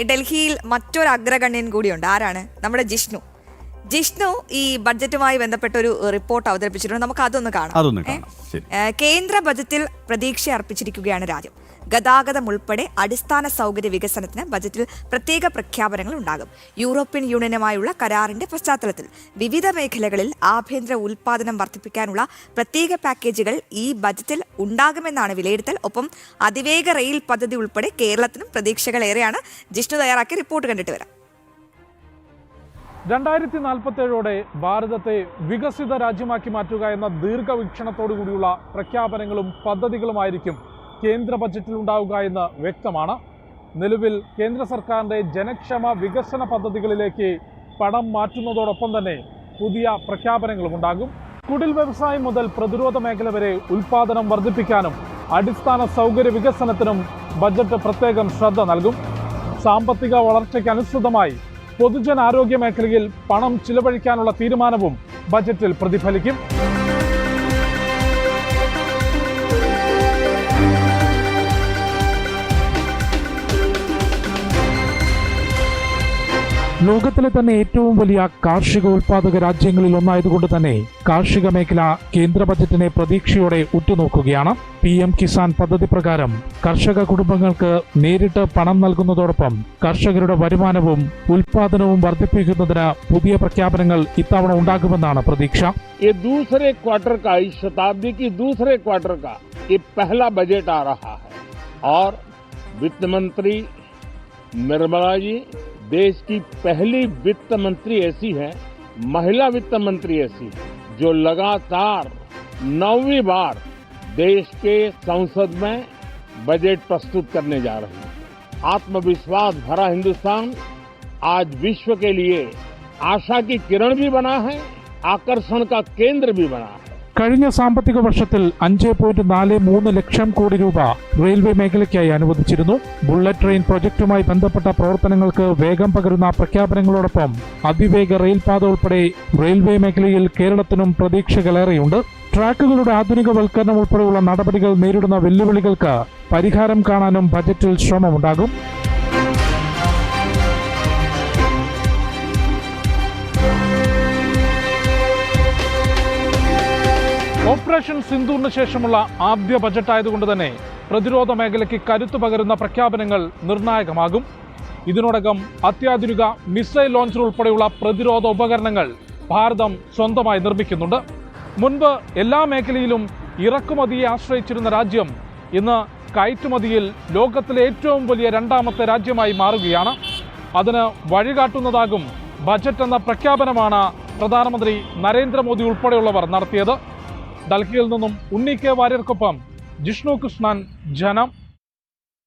ഡൽഹിയിൽ മറ്റൊരു അഗ്രഗണ്യൻ കൂടിയുണ്ട്. ആരാണ്? നമ്മുടെ ജിഷ്ണു. ഈ ബഡ്ജറ്റുമായി ബന്ധപ്പെട്ട ഒരു റിപ്പോർട്ട് അവതരിപ്പിച്ചിട്ടുണ്ട്. നമുക്ക് അതൊന്ന് കാണാം. കേന്ദ്ര ബജറ്റിൽ പ്രതീക്ഷ അർപ്പിച്ചിരിക്കുകയാണ് രാജ്യം. ഗതാഗതം ഉൾപ്പെടെ അടിസ്ഥാന സൗകര്യ വികസനത്തിന് ബജറ്റിൽ പ്രത്യേക പ്രഖ്യാപനങ്ങൾ ഉണ്ടാകും. യൂറോപ്യൻ യൂണിയനുമായുള്ള കരാറിന്റെ പശ്ചാത്തലത്തിൽ വിവിധ മേഖലകളിൽ ആഭ്യന്തര ഉൽപാദനം വർദ്ധിപ്പിക്കാനുള്ള പ്രത്യേക പാക്കേജുകൾ ഈ ബജറ്റിൽ ഉണ്ടാകുമെന്നാണ് വിലയിരുത്തൽ. ഒപ്പം അതിവേഗ റെയിൽ പദ്ധതി ഉൾപ്പെടെ കേരളത്തിനും പ്രതീക്ഷകളേറെയാണ്. ജിഷ്ണു തയ്യാറാക്കിയ റിപ്പോർട്ട് കണ്ടിട്ട് വരാം. 2047 ഭാരതത്തെ വികസിത രാജ്യമാക്കി മാറ്റുക എന്ന ദീർഘവീക്ഷണത്തോടുകൂടിയുള്ള പ്രഖ്യാപനങ്ങളും പദ്ധതികളുമായിരിക്കും കേന്ദ്ര ബജറ്റിൽ ഉണ്ടാവുക എന്ന് വ്യക്തമാണ്. നിലവിൽ കേന്ദ്ര സർക്കാരിൻ്റെ ജനക്ഷേമ വികസന പദ്ധതികളിലേക്ക് പണം മാറ്റുന്നതോടൊപ്പം തന്നെ പുതിയ പ്രഖ്യാപനങ്ങളും ഉണ്ടാകും. കുടിൽ വ്യവസായം മുതൽ പ്രതിരോധ മേഖല വരെ ഉൽപാദനം വർദ്ധിപ്പിക്കാനും അടിസ്ഥാന സൗകര്യ വികസനത്തിനും ബജറ്റ് പ്രത്യേകം ശ്രദ്ധ നൽകും. സാമ്പത്തിക വളർച്ചയ്ക്ക് അനുസൃതമായി പൊതുജനാരോഗ്യ മേഖലയിൽ പണം ചിലവഴിക്കാനുള്ള തീരുമാനവും ബജറ്റിൽ പ്രതിഫലിക്കും. ലോകത്തിലെ തന്നെ ഏറ്റവും വലിയ കാർഷിക ഉൽപാദക രാജ്യങ്ങളിൽ ഒന്നായതുകൊണ്ട് തന്നെ കാർഷിക മേഖല കേന്ദ്ര ബജറ്റിനെ പ്രതീക്ഷയോടെ ഉറ്റുനോക്കുകയാണ്. PM കിസാൻ പദ്ധതി പ്രകാരം കർഷക കുടുംബങ്ങൾക്ക് നേരിട്ട് പണം നൽകുന്നതോടൊപ്പം കർഷകരുടെ വരുമാനവും ഉൽപാദനവും വർദ്ധിപ്പിക്കുന്നതിന് പുതിയ പ്രഖ്യാപനങ്ങൾ ഇത്തവണ ഉണ്ടാകുമെന്നാണ് പ്രതീക്ഷ. दूसरे क्वार्टर का इस शताब्दी की दूसरे क्वार्टर का ये पहला बजट आ रहा है और वित्त मंत्री निर्मला जी देश की पहली वित्त मंत्री ऐसी है, महिला वित्त मंत्री ऐसी है जो लगातार 9वीं बार देश के संसद में बजट प्रस्तुत करने जा रही है. आत्मविश्वास भरा हिंदुस्तान आज विश्व के लिए आशा की किरण भी बना है, आकर्षण का केंद्र भी बना है. കഴിഞ്ഞ സാമ്പത്തിക വർഷത്തിൽ 5.43 ലക്ഷം കോടി രൂപ റെയിൽവേ മേഖലയ്ക്കായി അനുവദിച്ചിരുന്നു. ബുള്ളറ്റ് ട്രെയിൻ പ്രൊജക്ടുമായി ബന്ധപ്പെട്ട പ്രവർത്തനങ്ങൾക്ക് വേഗം പകരുന്ന പ്രഖ്യാപനങ്ങളോടൊപ്പം അതിവേഗ റെയിൽപാത ഉൾപ്പെടെ റെയിൽവേ മേഖലയിൽ കേരളത്തിനും പ്രതീക്ഷകളേറെയുണ്ട്. ട്രാക്കുകളുടെ ആധുനികവൽക്കരണം ഉൾപ്പെടെയുള്ള നടപടികൾ നേരിടുന്ന വെല്ലുവിളികൾക്ക് പരിഹാരം കാണാനും ബജറ്റിൽ ശ്രമമുണ്ടാകും. ഓപ്പറേഷൻ സിന്ദൂറിന് ശേഷമുള്ള ആദ്യ ബജറ്റായതുകൊണ്ട് തന്നെ പ്രതിരോധ മേഖലയ്ക്ക് കരുത്തു പകരുന്ന പ്രഖ്യാപനങ്ങൾ നിർണായകമാകും. ഇതിനോടകം അത്യാധുനിക മിസൈൽ ലോഞ്ചർ ഉൾപ്പെടെയുള്ള പ്രതിരോധ ഉപകരണങ്ങൾ ഭാരതം സ്വന്തമായി നിർമ്മിക്കുന്നുണ്ട്. മുൻപ് എല്ലാ മേഖലയിലും ഇറക്കുമതിയെ ആശ്രയിച്ചിരുന്ന രാജ്യം ഇന്ന് കയറ്റുമതിയിൽ ലോകത്തിലെ ഏറ്റവും വലിയ രണ്ടാമത്തെ രാജ്യമായി മാറുകയാണ്. അതിന് വഴികാട്ടുന്നതാകും ബജറ്റ് എന്ന പ്രഖ്യാപനമാണ് പ്രധാനമന്ത്രി നരേന്ദ്രമോദി ഉൾപ്പെടെയുള്ളവർ നടത്തിയത്. ഡൽഹിയിൽ നിന്നും ഉണ്ണി കെ വാര്യർക്കൊപ്പം ജിഷ്ണു കൃഷ്ണൻ, ജനം.